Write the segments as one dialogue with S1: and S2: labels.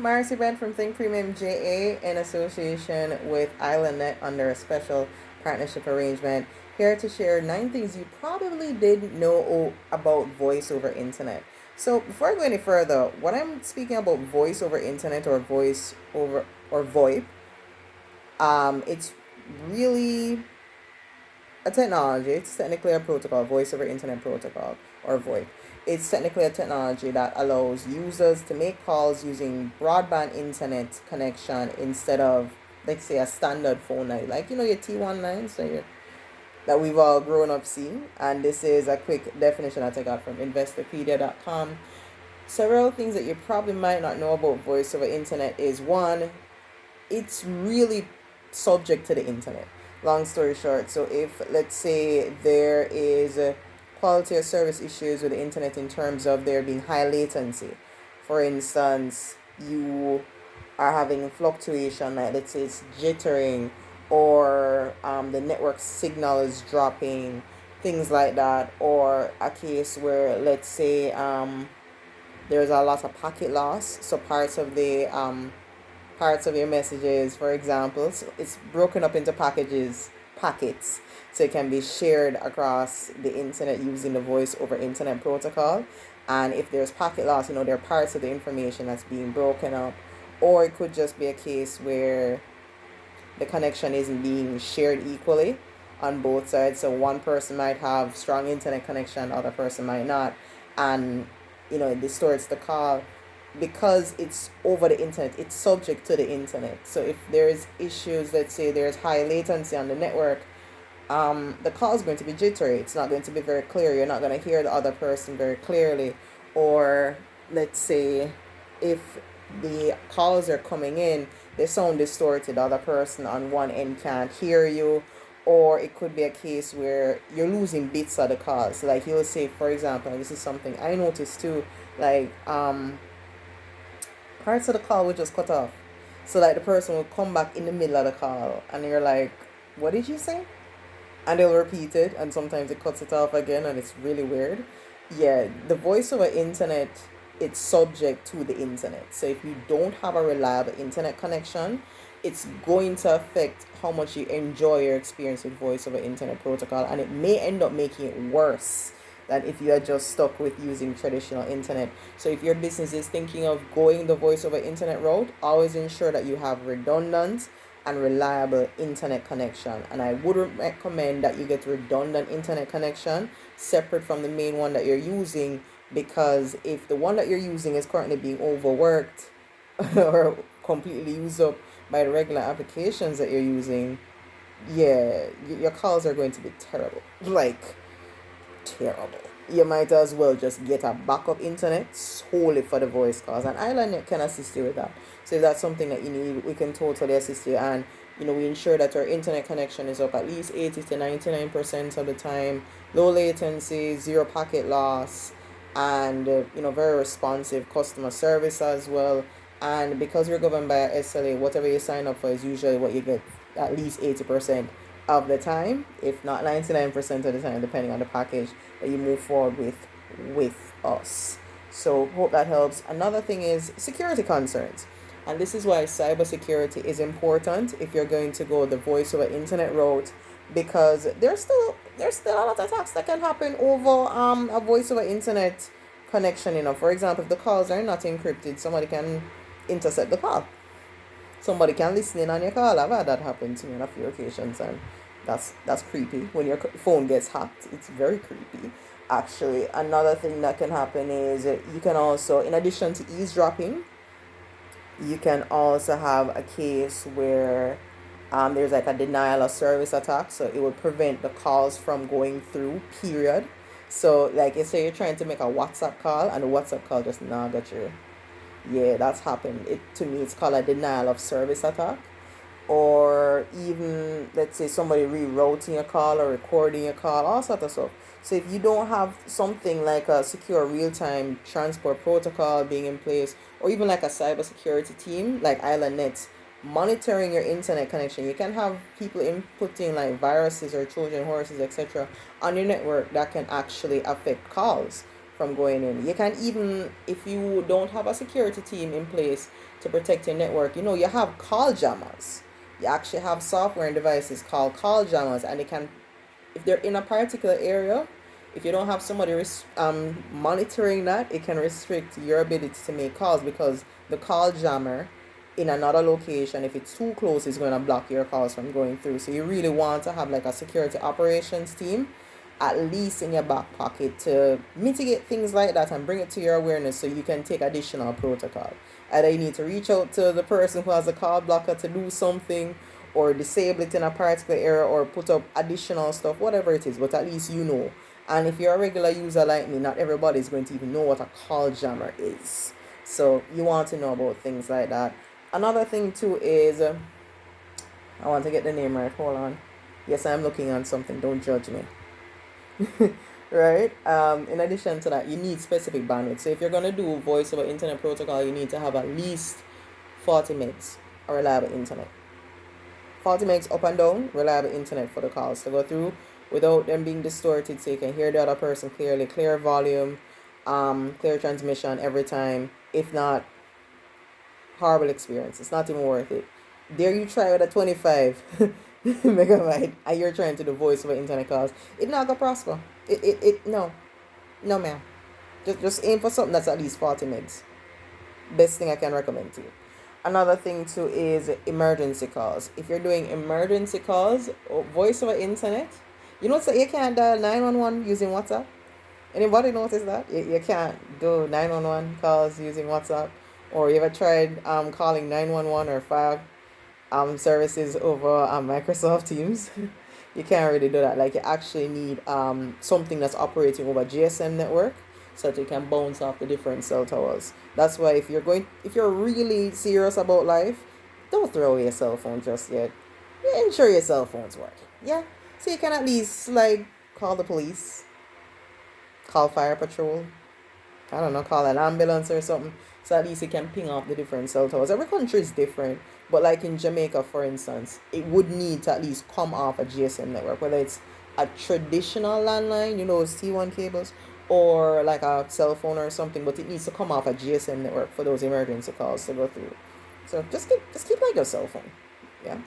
S1: Marcy Brent from Think Premium JA in association with IslandNet under a special partnership arrangement. Here to share 9 things you probably didn't know about voice over internet. So before I go any further, when I'm speaking about voice over internet or voice over or VoIP, it's really a technology. It's technically a protocol, voice over internet protocol or VoIP. It's technically a technology that allows users to make calls using broadband internet connection instead of, let's say, a standard phone line, like your T1 line, that we've all grown up seeing. And this is a quick definition that I got from Investopedia.com. Several things that you probably might not know about voice over internet is one, it's really subject to the internet. Long story short, so if let's say there is a quality of service issues with the internet in terms of there being high latency, for instance, you are having fluctuation, like let's say it's jittering, or the network signal is dropping, things like that, or a case where let's say there's a lot of packet loss, so parts of your messages, for example, so it's broken up into packets, so it can be shared across the internet using the voice over internet protocol. And if there's packet loss, there are parts of the information that's being broken up, or it could just be a case where the connection isn't being shared equally on both sides. So one person might have strong internet connection, the other person might not, and it distorts the call because it's over the internet. It's subject to the internet. So if there's issues, let's say there's high latency on the network, the call is going to be jittery. It's not going to be very clear. You're not going to hear the other person very clearly. Or let's say if the calls are coming in, they sound distorted. The other person on one end can't hear you. Or it could be a case where you're losing bits of the calls. So like you'll say, for example, and this is something I noticed too, like parts of the call will just cut off. So like the person will come back in the middle of the call and you're like, what did you say? And they'll repeat it, and sometimes it cuts it off again, and it's really weird. Yeah, the voice over internet, it's subject to the internet. So if you don't have a reliable internet connection, it's going to affect how much you enjoy your experience with voice over internet protocol, and it may end up making it worse than if you are just stuck with using traditional internet. So if your business is thinking of going the voice over internet route, always ensure that you have redundant and reliable internet connection. And I would recommend that you get redundant internet connection separate from the main one that you're using, because if the one that you're using is currently being overworked or completely used up by the regular applications that you're using, yeah, your calls are going to be terrible. Like, terrible. You might as well just get a backup internet solely for the voice calls, and IslandNet can assist you with that. So if that's something that you need, we can totally assist you. And we ensure that our internet connection is up at least 80 to 99% of the time, low latency, zero packet loss, and very responsive customer service as well. And because we're governed by SLA, whatever you sign up for is usually what you get at least 80% of the time, if not 99% of the time, depending on the package that you move forward with us. So hope that helps. Another thing is security concerns. And this is why cybersecurity is important if you're going to go the voice over internet route, because there's still a lot of attacks that can happen over a voice over internet connection. For example, if the calls are not encrypted, somebody can intercept the call. Somebody can listen in on your call. I've had that happen to me on a few occasions, and that's creepy. When your phone gets hacked, it's very creepy. Actually, another thing that can happen is you can also, in addition to eavesdropping, you can also have a case where there's like a denial of service attack, so it will prevent the calls from going through, period. So like you say you're trying to make a WhatsApp call and the WhatsApp call just not got you. Yeah, that's happened. To me, it's called a denial of service attack. Or even, let's say, somebody rerouting a call or recording a call, all sorts of stuff. So if you don't have something like a secure real-time transport protocol being in place, or even like a cybersecurity team like IslandNet monitoring your internet connection, you can have people inputting like viruses or Trojan horses, etc., on your network that can actually affect calls. from going in. You can even, if you don't have a security team in place to protect your network, you have call jammers. You actually have software and devices called call jammers, and they can, if they're in a particular area, if you don't have somebody monitoring that, it can restrict your ability to make calls, because the call jammer in another location, if it's too close, is going to block your calls from going through. So you really want to have like a security operations team at least in your back pocket to mitigate things like that and bring it to your awareness so you can take additional protocol. Either you need to reach out to the person who has a call blocker to do something, or disable it in a particular area, or put up additional stuff, whatever it is, but at least you know. And if you're a regular user like me, not everybody is going to even know what a call jammer is. So you want to know about things like that. Another thing too is, I want to get the name right. Hold on. Yes, I'm looking on something. Don't judge me. Right? In addition to that, you need specific bandwidth. So if you're going to do voice over internet protocol, you need to have at least 40 megs of reliable internet. 40 megs up and down, reliable internet for the calls to go through without them being distorted, so you can hear the other person clearly, clear volume, clear transmission every time. If not, horrible experience. It's not even worth it. There you try with a 25 megabyte and you're trying to do voice over internet calls. It not gonna prosper. No. No, ma'am. Just aim for something that's at least 40 megs. Best thing I can recommend to you. Another thing too is emergency calls. If you're doing emergency calls, voice over internet, so you can't dial 911 using WhatsApp. Anybody notice that? You can't do 911 calls using WhatsApp? Or you ever tried calling 911 or fire services over Microsoft Teams? You can't really do that. Like, you actually need something that's operating over GSM network, so that you can bounce off the different cell towers. That's why if you're really serious about life, don't throw away your cell phone just yet. Ensure your cell phone's working. Yeah, so you can at least like call the police, call fire patrol, I don't know, call an ambulance or something. So at least you can ping off the different cell towers. Every country is different. But like in Jamaica, for instance, it would need to at least come off a GSM network, whether it's a traditional landline, T1 cables, or like a cell phone or something, but it needs to come off a GSM network for those emergency calls to go through. So just keep like your cell phone. Yeah.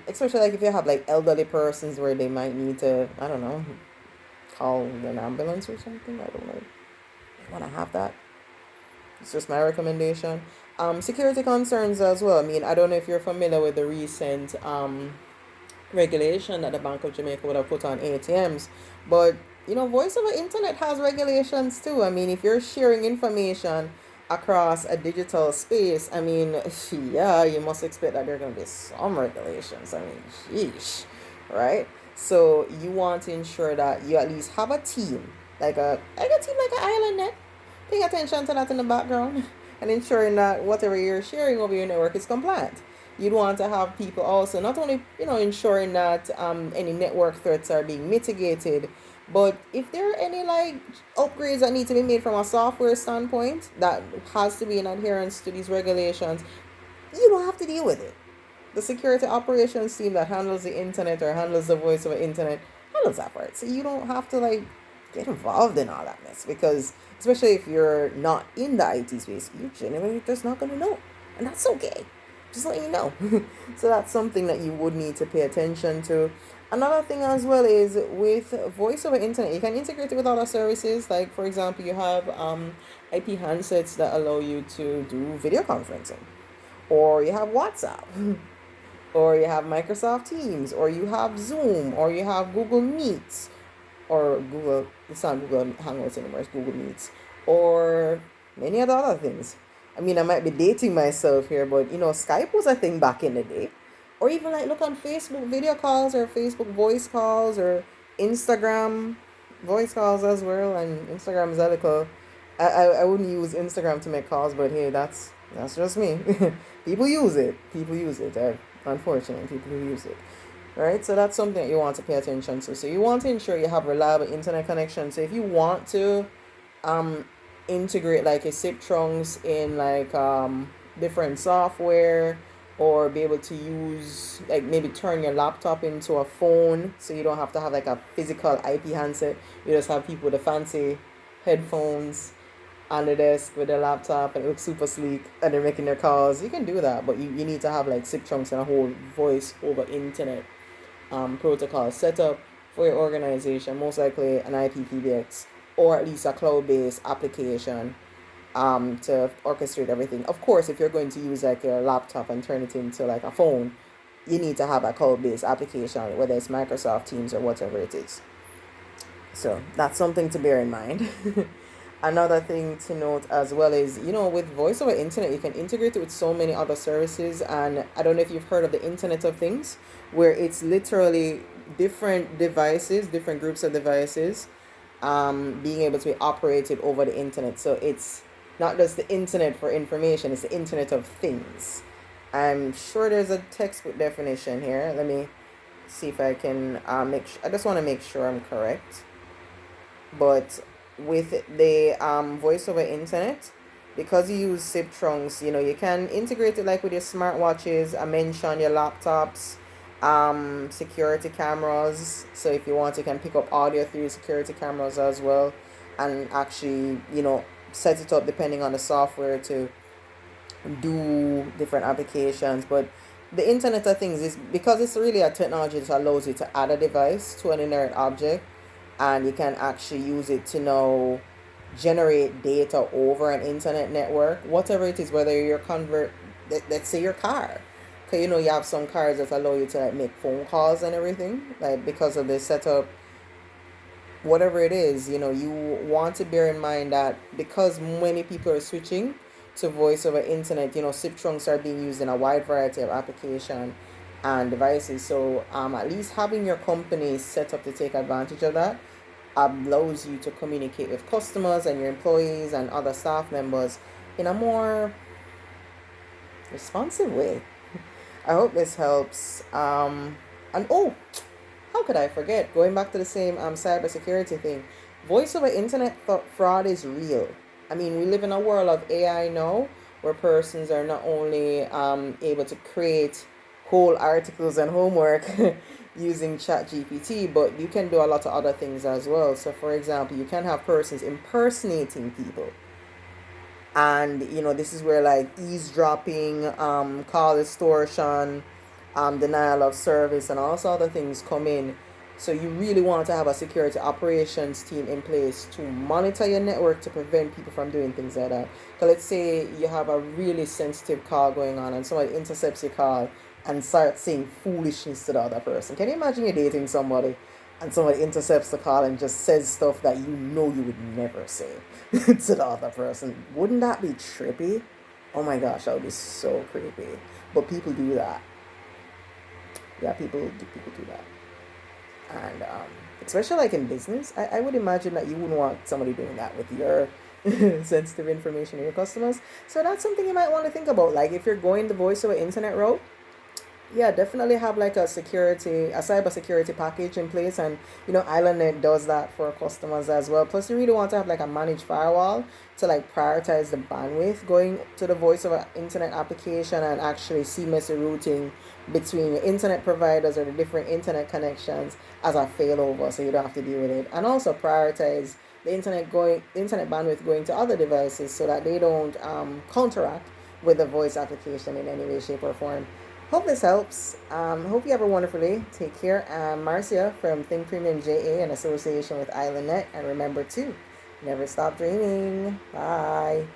S1: Especially like if you have like elderly persons where they might need to, I don't know, call an ambulance or something. I don't know. You want to have that. It's just my recommendation. Security concerns as well. I mean, I don't know if you're familiar with the recent regulation that the Bank of Jamaica would have put on ATMs, but voice over internet has regulations too. I mean, if you're sharing information across a digital space, I mean, yeah, you must expect that there are going to be some regulations. I mean, sheesh, right? So you want to ensure that you at least have a team, like a team like an IslandNet, paying attention to that in the background and ensuring that whatever you're sharing over your network is compliant. You'd want to have people also not only ensuring that any network threats are being mitigated, but if there are any like upgrades that need to be made from a software standpoint that has to be in adherence to these regulations, you don't have to deal with it. The security operations team that handles the internet or handles the voice over internet handles that part. So you don't have to like get involved in all that mess, because especially if you're not in the IT space, you're genuinely just not going to know, and that's okay. Just letting you know. So that's something that you would need to pay attention to. Another thing as well is with voice over internet, you can integrate it with other services. Like, for example, you have IP handsets that allow you to do video conferencing, or you have WhatsApp, or you have Microsoft Teams, or you have Zoom, or you have Google Meets, or Google, it's not Google Hangouts anymore, it's Google Meets, or many other things. I mean, I might be dating myself here, but Skype was a thing back in the day. Or even like look on Facebook video calls, or Facebook voice calls, or Instagram voice calls as well. And Instagram is a little, I wouldn't use Instagram to make calls, but hey, that's just me. People use it. Unfortunately, people use it. Right? So that's something that you want to pay attention to. So you want to ensure you have reliable internet connection. So if you want to integrate like a SIP trunks in like different software, or be able to use like maybe turn your laptop into a phone, so you don't have to have like a physical IP handset. You just have people with a fancy headphones on the desk with their laptop and it looks super sleek and they're making their calls. You can do that, but you need to have like SIP trunks and a whole voice over internet protocol set up for your organization, most likely an IPPBX or at least a cloud based application to orchestrate everything. Of course, if you're going to use like your laptop and turn it into like a phone, you need to have a cloud based application, whether it's Microsoft Teams or whatever it is. So that's something to bear in mind. Another thing to note as well is, with voice over internet, you can integrate it with so many other services. And I don't know if you've heard of the Internet of Things, where it's literally different devices, different groups of devices, being able to be operated over the internet. So it's not just the internet for information, it's the Internet of Things. I'm sure there's a textbook definition here. Let me see if I can I just want to make sure I'm correct. But with the voice over internet, because you use SIP trunks, you can integrate it like with your smartwatches. I mentioned your laptops, security cameras. So if you want, you can pick up audio through security cameras as well, and actually, set it up depending on the software to do different applications. But the Internet of Things is because it's really a technology that allows you to add a device to an inert object, and you can actually use it to now generate data over an internet network, whatever it is, whether you're let's say your car. Because you have some cars that allow you to like make phone calls and everything, like because of the setup, whatever it is, you want to bear in mind that because many people are switching to voice over internet, SIP trunks are being used in a wide variety of application and devices. So at least having your company set up to take advantage of that allows you to communicate with customers and your employees and other staff members in a more responsive way. I hope this helps. And oh, how could I forget? Going back to the same cybersecurity thing, voice over internet fraud is real. I mean, we live in a world of AI now, where persons are not only able to create whole articles and homework using ChatGPT, but you can do a lot of other things as well. So, for example, you can have persons impersonating people, and this is where like eavesdropping, call extortion, denial of service, and all sorts of things come in. So you really want to have a security operations team in place to monitor your network to prevent people from doing things like that. So let's say you have a really sensitive call going on and somebody intercepts your call and starts saying foolishness to the other person. Can you imagine you're dating somebody and somebody intercepts the call and just says stuff that you would never say to the other person? Wouldn't that be trippy? Oh my gosh, that would be so creepy. But people do that. Yeah, people do that. And especially like in business, I would imagine that you wouldn't want somebody doing that with your sensitive information in your customers. So that's something you might want to think about. Like if you're going the voice over internet route, yeah, definitely have like a cyber security package in place. And IslandNet does that for customers as well. Plus you really want to have like a managed firewall to like prioritize the bandwidth going to the voice over internet application, and actually seamlessly routing between your internet providers or the different internet connections as a failover, so you don't have to deal with it. And also prioritize the internet bandwidth going to other devices so that they don't counteract with the voice application in any way, shape, or form. Hope this helps. Hope you have a wonderful day. Take care. I'm Marcia from Think Premium JA in association with IslandNet. And remember to never stop dreaming. Bye.